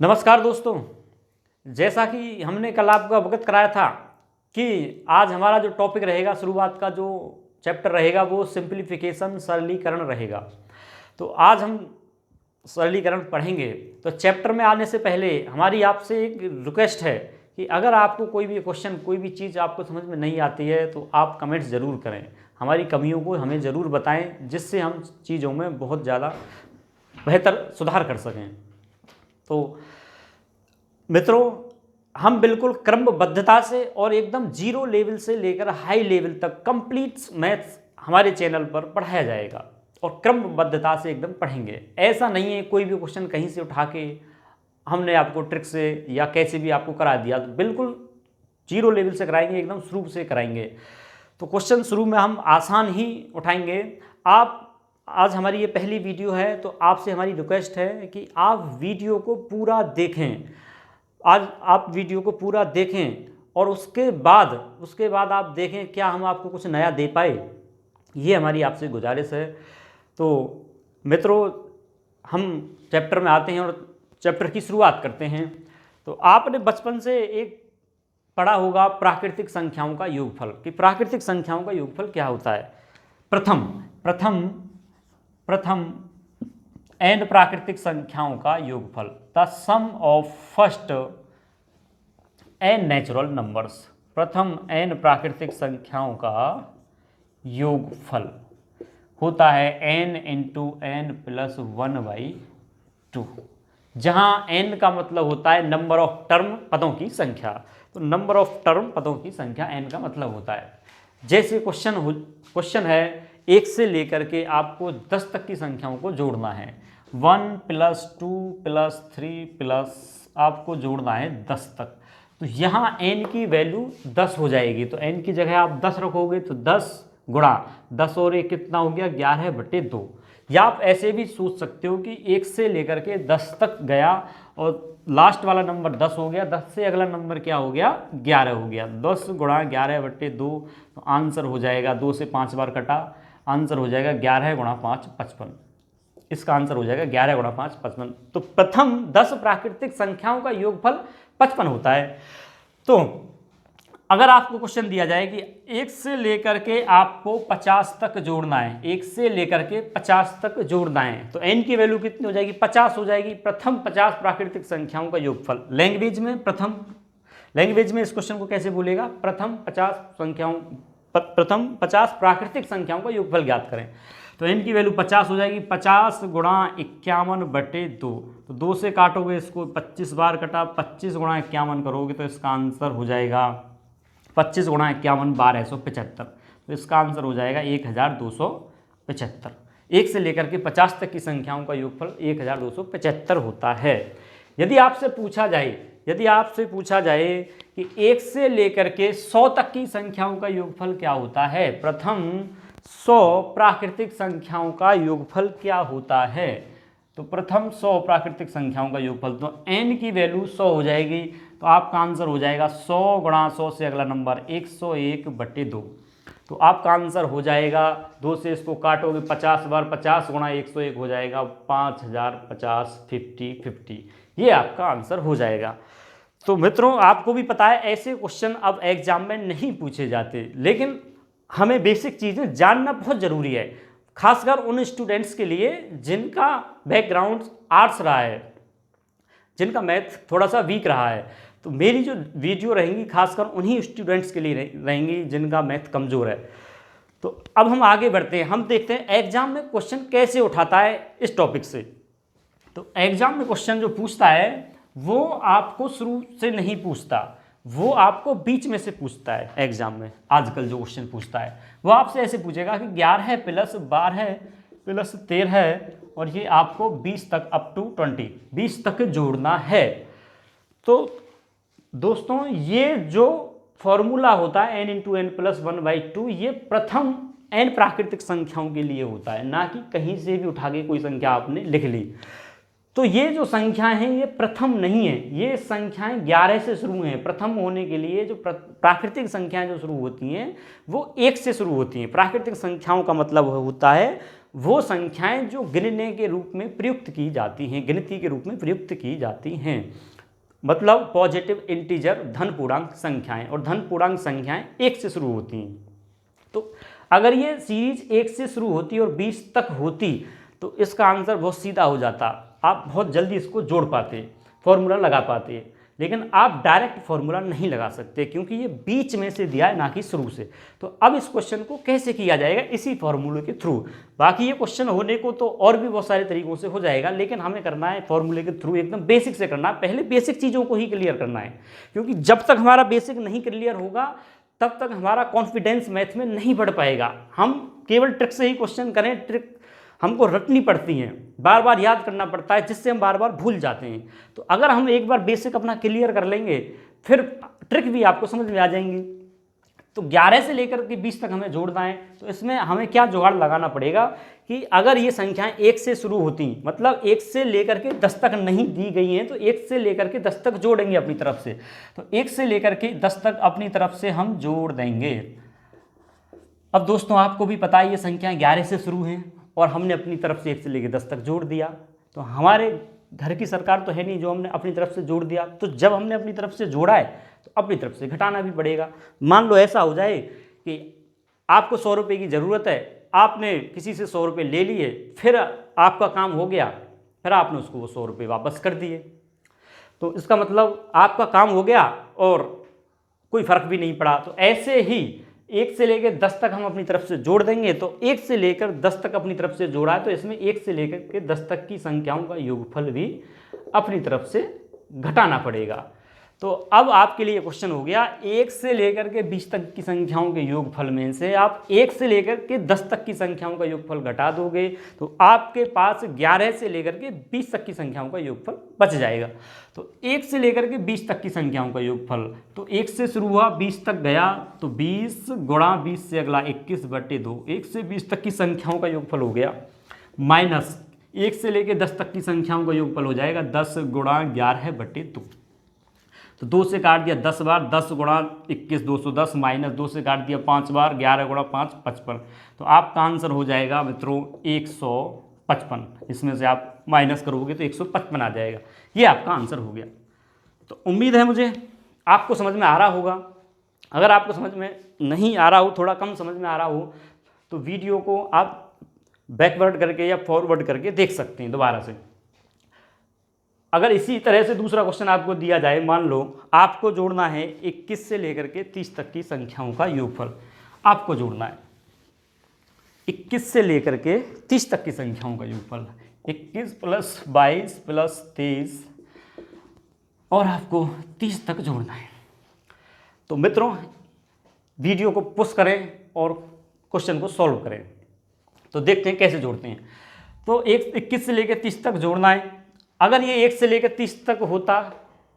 नमस्कार दोस्तों, जैसा कि हमने कल आपको अवगत कराया था कि आज हमारा जो टॉपिक रहेगा, शुरुआत का जो चैप्टर रहेगा वो सिंप्लीफिकेशन सरलीकरण रहेगा। तो आज हम सरलीकरण पढ़ेंगे। तो चैप्टर में आने से पहले हमारी आपसे एक रिक्वेस्ट है कि अगर आपको कोई भी क्वेश्चन, कोई भी चीज़ आपको समझ में नहीं आती है तो आप कमेंट्स ज़रूर करें, हमारी कमियों को हमें ज़रूर बताएं, जिससे हम चीज़ों में बहुत ज़्यादा बेहतर सुधार कर सकें। तो मित्रों, हम बिल्कुल क्रमबद्धता से और एकदम जीरो लेवल से लेकर हाई लेवल तक कंप्लीट मैथ्स हमारे चैनल पर पढ़ाया जाएगा और क्रमबद्धता से एकदम पढ़ेंगे। ऐसा नहीं है कोई भी क्वेश्चन कहीं से उठा के हमने आपको ट्रिक से या कैसे भी आपको करा दिया, तो बिल्कुल जीरो लेवल से कराएंगे, एकदम शुरू से कराएंगे। तो क्वेश्चन शुरू में हम आसान ही उठाएंगे। आप आज हमारी ये पहली वीडियो है, तो आपसे हमारी रिक्वेस्ट है कि आप वीडियो को पूरा देखें। आज आप वीडियो को पूरा देखें और उसके बाद आप देखें क्या हम आपको कुछ नया दे पाए, ये हमारी आपसे गुजारिश है। तो मित्रों, हम चैप्टर में आते हैं और चैप्टर की शुरुआत करते हैं। तो आपने बचपन से एक पढ़ा होगा प्राकृतिक संख्याओं का योगफल, कि प्राकृतिक संख्याओं का योगफल क्या होता है। प्रथम एन प्राकृतिक संख्याओं का योगफल, the sum of first N natural numbers. प्रथम एन प्राकृतिक संख्याओं का योगफल होता है n इंटू एन प्लस 1/2, जहां n का मतलब होता है नंबर ऑफ टर्म, पदों की संख्या। तो नंबर ऑफ टर्म, पदों की संख्या n का मतलब होता है। जैसे क्वेश्चन है, 1 से लेकर के आपको 10 तक की संख्याओं को जोड़ना है। 1 + 2 + 3 प्लस आपको जोड़ना है 10 तक। तो यहाँ n की वैल्यू 10 हो जाएगी। तो n की जगह आप 10 रखोगे तो 10 गुणा 10 और 1 कितना हो गया, 11/2। या आप ऐसे भी सोच सकते हो कि 1 से लेकर के 10 तक गया और लास्ट वाला नंबर 10 हो गया, 10 से अगला नंबर क्या हो गया, 11 हो गया। 10 गुणा 11/2, तो आंसर हो जाएगा, 2 से 5 बार कटा, आंसर हो जाएगा 11 गुणा 5 55। इसका आंसर हो जाएगा 11 गुणा 5 55। तो प्रथम 10 प्राकृतिक संख्याओं का योगफल 55 होता है। तो अगर आपको क्वेश्चन दिया जाए कि 1 से लेकर के आपको 50 तक जोड़ना है, 1 से लेकर के 50 तक जोड़ना है, तो n की वैल्यू कितनी हो जाएगी, 50 हो जाएगी। प्रथम 50 प्राकृतिक संख्याओं का योगफल। लैंग्वेज में इस क्वेश्चन को कैसे बोलेगा, प्रथम 50 प्राकृतिक संख्याओं का योगफल ज्ञात करें। तो n की वैल्यू 50 हो जाएगी। 50 गुणा 51/2, तो 2 से काटोगे इसको, 25 बार कटा, 25 गुणा 51 करोगे तो इसका आंसर हो जाएगा 25 गुणा 51 1275। तो इसका आंसर हो जाएगा 1275। 1 से लेकर के 50 तक की संख्याओं का योगफल 1275 होता है। यदि आपसे पूछा जाए कि 1 से लेकर के 100 तक की संख्याओं का योगफल क्या होता है, प्रथम 100 प्राकृतिक संख्याओं का योगफल क्या होता है, तो प्रथम 100 प्राकृतिक संख्याओं का योगफल, तो n की वैल्यू 100 हो जाएगी। तो आपका आंसर हो जाएगा 100 गुणा 100 से अगला नंबर 101/2। तो आपका आंसर हो जाएगा, 2 से इसको काटोगे 50 बार, 50 गुणा 101 हो जाएगा 5050 50। ये आपका आंसर हो जाएगा। तो मित्रों, आपको भी पता है ऐसे क्वेश्चन अब एग्जाम में नहीं पूछे जाते, लेकिन हमें बेसिक चीज़ें जानना बहुत ज़रूरी है, खासकर उन स्टूडेंट्स के लिए जिनका बैकग्राउंड आर्ट्स रहा है, जिनका मैथ थोड़ा सा वीक रहा है। तो मेरी जो वीडियो रहेंगी खासकर उन्हीं स्टूडेंट्स के लिए रहेंगी जिनका मैथ कमज़ोर है। तो अब हम आगे बढ़ते हैं, हम देखते हैं एग्जाम में क्वेश्चन कैसे उठाता है इस टॉपिक से। तो एग्जाम में क्वेश्चन जो पूछता है वो आपको शुरू से नहीं पूछता, वो आपको बीच में से पूछता है। एग्जाम में आजकल जो क्वेश्चन पूछता है वो आपसे ऐसे पूछेगा कि 11 + 12 + 13 और ये आपको 20 तक, अप टू 20 तक जोड़ना है। तो दोस्तों, ये जो फॉर्मूला होता है n इंटू एन प्लस 1/2, ये प्रथम n प्राकृतिक संख्याओं के लिए होता है, ना कि कहीं से भी उठा के कोई संख्या आपने लिख ली। तो ये जो संख्याएं हैं ये प्रथम नहीं है, ये संख्याएं 11 से शुरू हैं। प्रथम होने के लिए जो प्राकृतिक संख्याएं जो शुरू होती हैं वो 1 से शुरू होती हैं। प्राकृतिक संख्याओं का मतलब होता है वो संख्याएं जो गिनने के रूप में प्रयुक्त की जाती हैं, गिनती के रूप में प्रयुक्त की जाती हैं। मतलब पॉजिटिव इंटीजर धन पूर्णांक संख्याएं, और धन पूर्णांक संख्याएं 1 से शुरू होती हैं। तो अगर ये सीरीज 1 से शुरू होती और 20 तक होती तो इसका आंसर बहुत सीधा हो जाता, आप बहुत जल्दी इसको जोड़ पाते, फॉर्मूला लगा पाते। लेकिन आप डायरेक्ट फॉर्मूला नहीं लगा सकते क्योंकि ये बीच में से दिया है, ना कि शुरू से। तो अब इस क्वेश्चन को कैसे किया जाएगा? इसी फॉर्मूले के थ्रू। बाकी ये क्वेश्चन होने को तो और भी बहुत सारे तरीकों से हो जाएगा, लेकिन हमें करना है फॉर्मूले के थ्रू, एकदम बेसिक से करना है। पहले बेसिक चीज़ों को ही क्लियर करना है, क्योंकि जब तक हमारा बेसिक नहीं क्लियर होगा तब तक हमारा कॉन्फिडेंस मैथ में नहीं बढ़ पाएगा। हम केवल ट्रिक से ही क्वेश्चन करें, ट्रिक हमको रटनी पड़ती हैं, बार बार याद करना पड़ता है, जिससे हम बार बार भूल जाते हैं। तो अगर हम एक बार बेसिक अपना क्लियर कर लेंगे फिर ट्रिक भी आपको समझ में आ जाएंगी। तो 11 से लेकर के 20 तक हमें जोड़ना है। तो इसमें हमें क्या जुगाड़ लगाना पड़ेगा कि अगर ये संख्याएं 1 से शुरू होती, मतलब 1 से लेकर के 10 तक नहीं दी गई हैं, तो 1 से लेकर के 10 तक जोड़ेंगे अपनी तरफ से। तो 1 से लेकर के 10 तक अपनी तरफ से हम जोड़ देंगे। अब दोस्तों आपको भी पता है ये संख्याएं 11 से शुरू हैं और हमने अपनी तरफ से 1 से लेकर 10 तक जोड़ दिया। तो हमारे घर की सरकार तो है नहीं जो हमने अपनी तरफ से जोड़ दिया। तो जब हमने अपनी तरफ से जोड़ा है तो अपनी तरफ से घटाना भी पड़ेगा। मान लो ऐसा हो जाए कि आपको 100 रुपये की ज़रूरत है, आपने किसी से 100 रुपये ले लिए, फिर आपका काम हो गया, फिर आपने उसको वो 100 रुपये वापस कर दिए। तो इसका मतलब आपका काम हो गया और कोई फ़र्क भी नहीं पड़ा। तो ऐसे ही 1 से लेकर 10 तक हम अपनी तरफ से जोड़ देंगे। तो 1 से लेकर 10 तक अपनी तरफ से जोड़ा है, तो इसमें 1 से लेकर के 10 तक की संख्याओं का योगफल भी अपनी तरफ से घटाना पड़ेगा। तो अब आपके लिए क्वेश्चन हो गया, 1 से लेकर के 20 तक की संख्याओं के योगफल में से आप 1 से लेकर के 10 तक की संख्याओं का योगफल घटा दोगे तो आपके पास 11 से लेकर के 20 तक की संख्याओं का योगफल बच जाएगा। तो 1 से लेकर के 20 तक की संख्याओं का योगफल, तो 1 से शुरू हुआ 20 तक गया, तो 20 गुणा 20 से अगला 21/2, 1 से 20 तक की संख्याओं का योगफल हो गया, माइनस 1 से लेकर 10 तक की संख्याओं का योगफल हो जाएगा 10 गुणा 11/2। तो 2 से काट दिया 10 बार, 10 गुणा 21 210, माइनस 2 से काट दिया 5 बार, 11 गुणा 5 55। तो आपका आंसर हो जाएगा मित्रों 155। इसमें से आप माइनस करोगे तो 155 आ जाएगा। ये आपका आंसर हो गया। तो उम्मीद है मुझे आपको समझ में आ रहा होगा। अगर आपको समझ में नहीं आ रहा हो, थोड़ा कम समझ में आ रहा हो, तो वीडियो को आप बैकवर्ड करके या फॉरवर्ड करके देख सकते हैं दोबारा से। अगर इसी तरह से दूसरा क्वेश्चन आपको दिया जाए, मान लो आपको जोड़ना है 21 से लेकर के 30 तक की संख्याओं का योगफल, आपको जोड़ना है 21 से लेकर के 30 तक की संख्याओं का योगफल, 21 + 22 + 23, और आपको 30 तक जोड़ना है। तो मित्रों वीडियो को पुश करें और क्वेश्चन को सॉल्व करें। तो देखते हैं कैसे जोड़ते हैं। तो 21 से लेकर 30 तक जोड़ना है। अगर ये 1 से लेकर 30 तक होता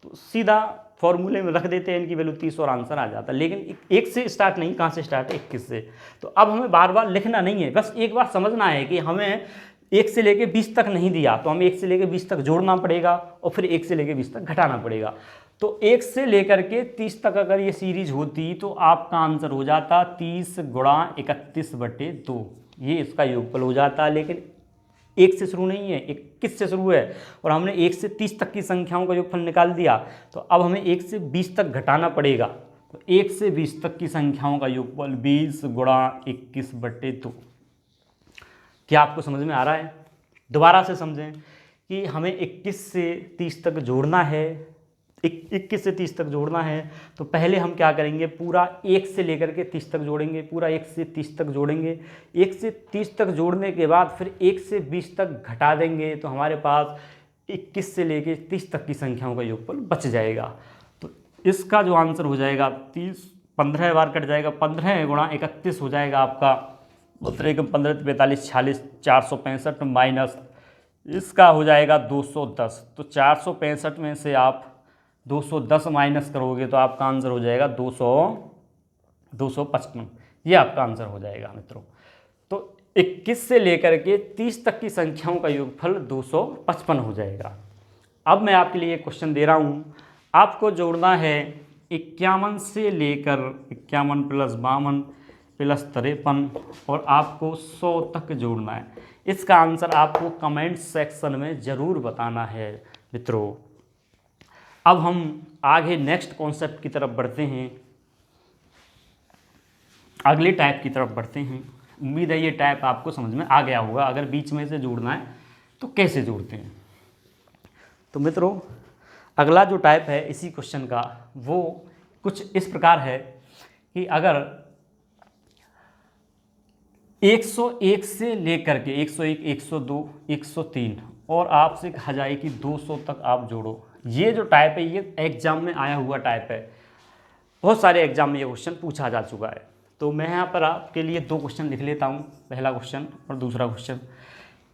तो सीधा फॉर्मूले में रख देते हैं, इनकी वैल्यू 30 और आंसर आ जाता। लेकिन 1 से स्टार्ट नहीं, कहाँ से स्टार्ट है? 21 से। तो अब हमें बार बार लिखना नहीं है, बस एक बार समझना है कि हमें 1 से लेकर 20 तक नहीं दिया, तो हमें 1 से लेकर 20 तक जोड़ना पड़ेगा और फिर 1 से लेकर 20 तक घटाना पड़ेगा। तो 1 से लेकर के 30 तक अगर ये सीरीज होती तो आपका आंसर हो जाता 30 गुणा 31/2, ये इसका योगफल हो जाता। लेकिन 1 से शुरू नहीं है, 21 से शुरू है और हमने 1 से 30 तक की संख्याओं का योगफल निकाल दिया। तो अब हमें 1 से 20 तक घटाना पड़ेगा। तो 1 से 20 तक की संख्याओं का योगफल 20 गुणा 21/2। क्या आपको समझ में आ रहा है? दोबारा से समझें कि हमें 21 से 30 तक जोड़ना है, 21 से 30 तक जोड़ना है। तो पहले हम क्या करेंगे, पूरा 1 से लेकर के 30 तक जोड़ेंगे, पूरा 1 से 30 तक जोड़ेंगे। 1 से 30 तक जोड़ने के बाद फिर 1 से 20 तक घटा देंगे, तो हमारे पास 21 से लेकर 30 तक की संख्याओं का योगफल बच जाएगा। तो इसका जो आंसर हो जाएगा 30, 15 बार कट जाएगा, 15 गुणा 31 हो जाएगा आपका 15 45 46 465, माइनस इसका हो जाएगा 210। तो 465 में से आप 210 माइनस करोगे तो आपका आंसर हो जाएगा 255। ये आपका आंसर हो जाएगा मित्रों। तो 21 से लेकर के 30 तक की संख्याओं का योगफल 255 हो जाएगा। अब मैं आपके लिए क्वेश्चन दे रहा हूँ, आपको जोड़ना है 51 से लेकर 51 + 52, प्लस 53 और आपको 100 तक जोड़ना है। इसका आंसर आपको कमेंट सेक्शन में ज़रूर बताना है मित्रों। अब हम आगे नेक्स्ट कॉन्सेप्ट की तरफ बढ़ते हैं, अगले टाइप की तरफ बढ़ते हैं। उम्मीद है ये टाइप आपको समझ में आ गया होगा। अगर बीच में से जोड़ना है तो कैसे जोड़ते हैं। तो मित्रों अगला जो टाइप है इसी क्वेश्चन का वो कुछ इस प्रकार है कि अगर 101 से लेकर के 101, 102, 103 और आपसे कहा जाए कि 200 तक आप जोड़ो। ये जो टाइप है ये एग्जाम में आया हुआ टाइप है, बहुत सारे एग्जाम में ये क्वेश्चन पूछा जा चुका है। तो मैं यहाँ पर आपके लिए 2 क्वेश्चन लिख लेता हूँ, पहला क्वेश्चन और दूसरा क्वेश्चन।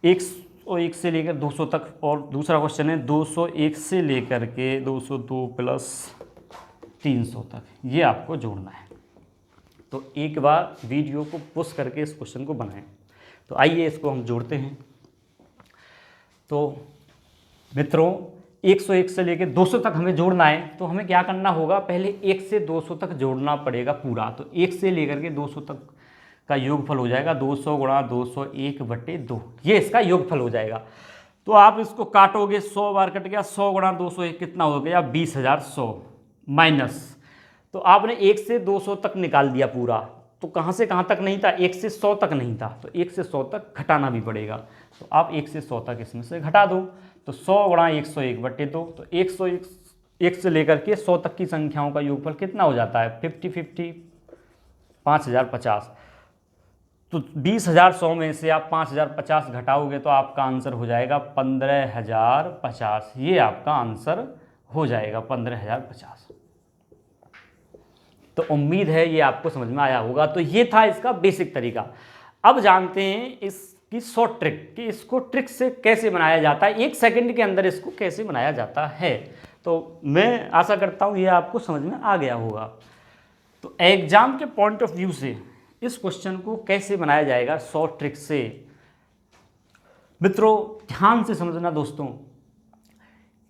101 से लेकर 200 तक और दूसरा क्वेश्चन है 201 से लेकर के 202 प्लस 300 तक, ये आपको जोड़ना है। तो एक बार वीडियो को पुश करके इस क्वेश्चन को बनाएं। तो आइए इसको हम जोड़ते हैं। तो मित्रों 101 से लेकर 200 तक हमें जोड़ना है, तो हमें क्या करना होगा, पहले 1 से 200 तक जोड़ना पड़ेगा पूरा। तो 1 से लेकर के 200 तक का योगफल हो जाएगा 200 गुणा 201/2, ये इसका योगफल हो जाएगा। तो आप इसको काटोगे, 100 बार कट गया, 100 गुणा 201 कितना हो गया 20,100 माइनस। तो आपने 1 से 200 तक निकाल दिया पूरा, तो कहाँ से कहाँ तक नहीं था, 1 से 100 तक नहीं था, तो 1 से 100 तक घटाना भी पड़ेगा। तो आप 1 से 100 तक इसमें से घटा दो, तो 100 गुणा 101/2, तो 101 से लेकर के 100 तक की संख्याओं का योगफल कितना हो जाता है 50-50 5050। तो 20,100 में से आप 5050 घटाओगे तो आपका आंसर हो जाएगा 15,050। ये आपका आंसर हो जाएगा 15,050। तो उम्मीद है ये आपको समझ में आया होगा। तो ये था इसका बेसिक तरीका। अब जानते हैं इसकी शॉर्ट ट्रिक कि इसको ट्रिक से कैसे बनाया जाता है, 1 सेकंड के अंदर इसको कैसे बनाया जाता है। तो मैं आशा करता हूँ ये आपको समझ में आ गया होगा। तो एग्जाम के पॉइंट ऑफ व्यू से इस क्वेश्चन को कैसे बनाया जाएगा शॉर्ट ट्रिक से, मित्रों ध्यान से समझना दोस्तों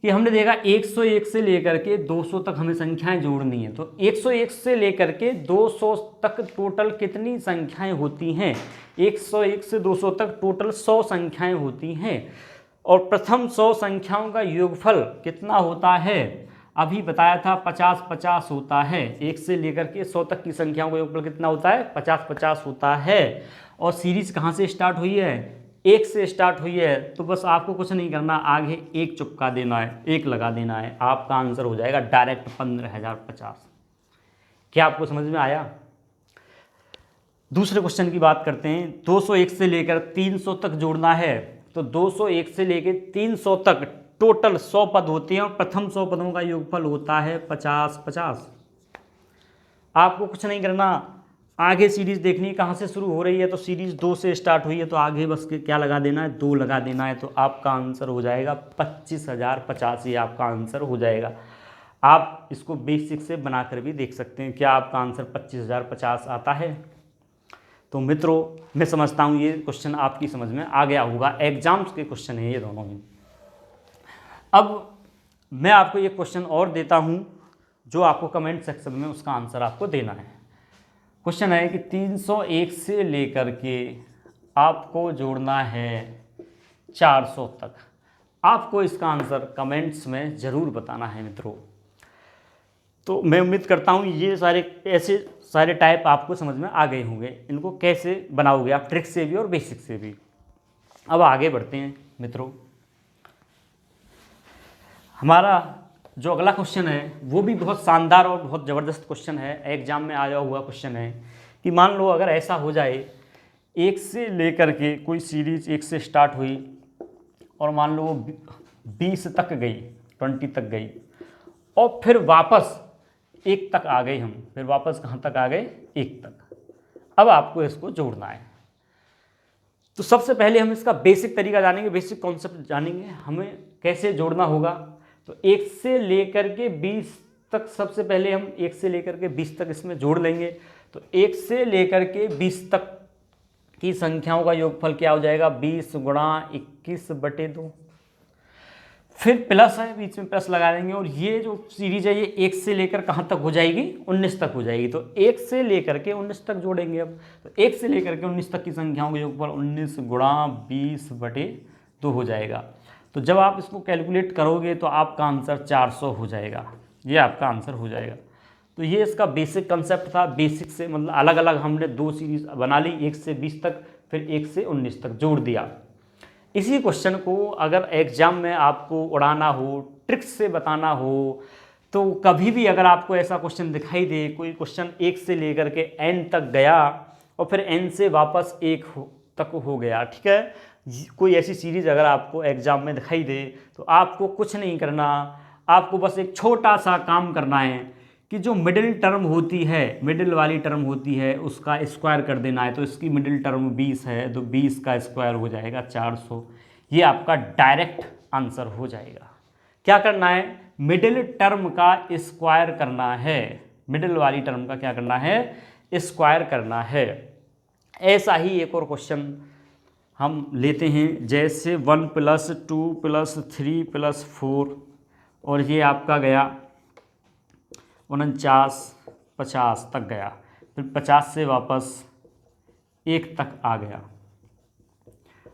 कि हमने देखा 101 से लेकर के 200 तक हमें संख्याएं जोड़नी है। तो 101 से लेकर के 200 तक टोटल कितनी संख्याएं होती हैं, 101 से 200 तक टोटल 100 संख्याएं होती हैं। और प्रथम 100 संख्याओं का योगफल कितना होता है, अभी बताया था 50-50 होता है। 1 से लेकर के 100 तक की संख्याओं का योगफल कितना होता है 50-50 होता है। और सीरीज कहाँ से स्टार्ट हुई है, 1 से स्टार्ट हुई है। तो बस आपको कुछ नहीं करना, आगे 1 चुपका देना है, 1 लगा देना है, आपका आंसर हो जाएगा डायरेक्ट 15,050। क्या आपको समझ में आया। दूसरे क्वेश्चन की बात करते हैं। 201 से लेकर 300 तक जोड़ना है। तो 201 से लेकर 300 तक टोटल 100 पद होते हैं और प्रथम 100 पदों का योगफल होता है 50-50। आपको कुछ नहीं करना, आगे सीरीज देखनी कहाँ से शुरू हो रही है। तो सीरीज 2 से स्टार्ट हुई है, तो आगे बस क्या लगा देना है 2 लगा देना है। तो आपका आंसर हो जाएगा 25,050। ये आपका आंसर हो जाएगा। आप इसको बेसिक से बनाकर भी देख सकते हैं, क्या आपका आंसर 25,050 आता है। तो मित्रों मैं समझता हूँ ये क्वेश्चन आपकी समझ में आ गया होगा। एग्जाम्स के क्वेश्चन है ये दोनों ही। अब मैं आपको ये क्वेश्चन और देता हूँ जो आपको कमेंट सेक्शन में उसका आंसर आपको देना है। क्वेश्चन है कि 301 से लेकर के आपको जोड़ना है 400 तक। आपको इसका आंसर कमेंट्स में ज़रूर बताना है मित्रों। तो मैं उम्मीद करता हूँ ये ऐसे सारे टाइप आपको समझ में आ गए होंगे। इनको कैसे बनाओगे आप, ट्रिक से भी और बेसिक से भी। अब आगे बढ़ते हैं मित्रों। हमारा जो अगला क्वेश्चन है वो भी बहुत शानदार और बहुत ज़बरदस्त क्वेश्चन है, एग्जाम में आया हुआ क्वेश्चन है कि मान लो अगर ऐसा हो जाए 1 से लेकर के कोई सीरीज 1 से स्टार्ट हुई और मान लो 20 तक गई, 20 तक गई और फिर वापस 1 तक आ गए हम, फिर वापस कहाँ तक आ गए 1 तक। अब आपको इसको जोड़ना है। तो सबसे पहले हम इसका बेसिक तरीका जानेंगे, बेसिक कॉन्सेप्ट जानेंगे, हमें कैसे जोड़ना होगा। तो 1 से लेकर के 20 तक सबसे पहले हम 1 से लेकर के 20 तक इसमें जोड़ लेंगे। तो 1 से लेकर के 20 तक की संख्याओं का योगफल क्या हो जाएगा 20 गुणा 21/2। फिर प्लस है, बीच में प्लस लगा देंगे, और ये जो सीरीज है ये 1 से लेकर कहाँ तक हो जाएगी, 19 तक हो जाएगी। तो 1 से लेकर के 19 तक जोड़ेंगे अब। तो 1 से लेकर के 19 तक की संख्याओं के योगफल 19 गुणा 20/2 हो जाएगा। तो जब आप इसको कैलकुलेट करोगे तो आपका आंसर 400 हो जाएगा, ये आपका आंसर हो जाएगा। तो ये इसका बेसिक कंसेप्ट था। बेसिक से मतलब अलग अलग हमने 2 सीरीज बना ली, 1 से 20 तक, फिर 1 से 19 तक जोड़ दिया। इसी क्वेश्चन को अगर एग्जाम में आपको उड़ाना हो, ट्रिक्स से बताना हो, तो कभी भी अगर आपको ऐसा क्वेश्चन दिखाई दे, कोई क्वेश्चन 1 से लेकर के n तक गया और फिर n से वापस 1 तक हो गया, ठीक है, कोई ऐसी सीरीज अगर आपको एग्जाम में दिखाई दे, तो आपको कुछ नहीं करना, आपको बस एक छोटा सा काम करना है कि जो मिडिल टर्म होती है, मिडिल वाली टर्म होती है, उसका स्क्वायर कर देना है। तो इसकी मिडिल टर्म 20 है, तो 20 का स्क्वायर हो जाएगा 400। ये आपका डायरेक्ट आंसर हो जाएगा। क्या करना है, मिडिल टर्म का स्क्वायर करना है, मिडिल वाली टर्म का क्या करना है, स्क्वायर करना है। ऐसा ही एक और क्वेश्चन हम लेते हैं, जैसे 1 + 2 + 3 + 4, और ये आपका गया 49 50 तक गया, फिर 50 से वापस 1 तक आ गया।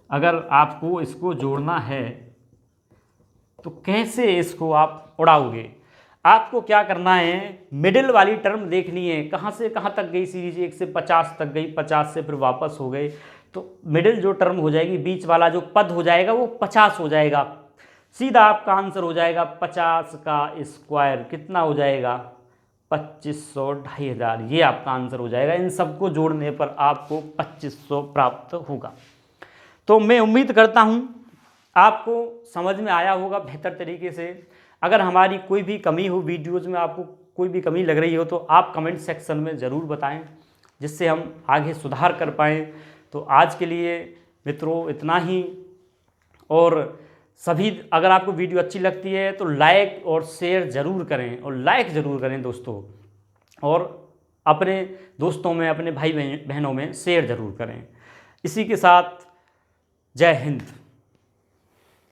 अगर आपको इसको जोड़ना है तो कैसे इसको आप उड़ाओगे, आपको क्या करना है, मिडिल वाली टर्म देखनी है, कहाँ से कहाँ तक गई सीरीज, 1 से 50 तक गई, 50 से फिर वापस हो गए, तो मिडिल जो टर्म हो जाएगी, बीच वाला जो पद हो जाएगा वो 50 हो जाएगा। सीधा आपका आंसर हो जाएगा 50 का स्क्वायर, कितना हो जाएगा, 2500, 2500, ये आपका आंसर हो जाएगा। इन सबको जोड़ने पर आपको 2500 प्राप्त होगा। तो मैं उम्मीद करता हूँ आपको समझ में आया होगा बेहतर तरीके से। अगर हमारी कोई भी कमी हो, वीडियोज़ में आपको कोई भी कमी लग रही हो, तो आप कमेंट सेक्शन में ज़रूर बताएं, जिससे हम आगे सुधार कर पाएँ। तो आज के लिए मित्रों इतना ही, और सभी अगर आपको वीडियो अच्छी लगती है तो लाइक और शेयर ज़रूर करें, और लाइक ज़रूर करें दोस्तों, और अपने दोस्तों में, अपने भाई बहनों में शेयर ज़रूर करें। इसी के साथ जय हिंद।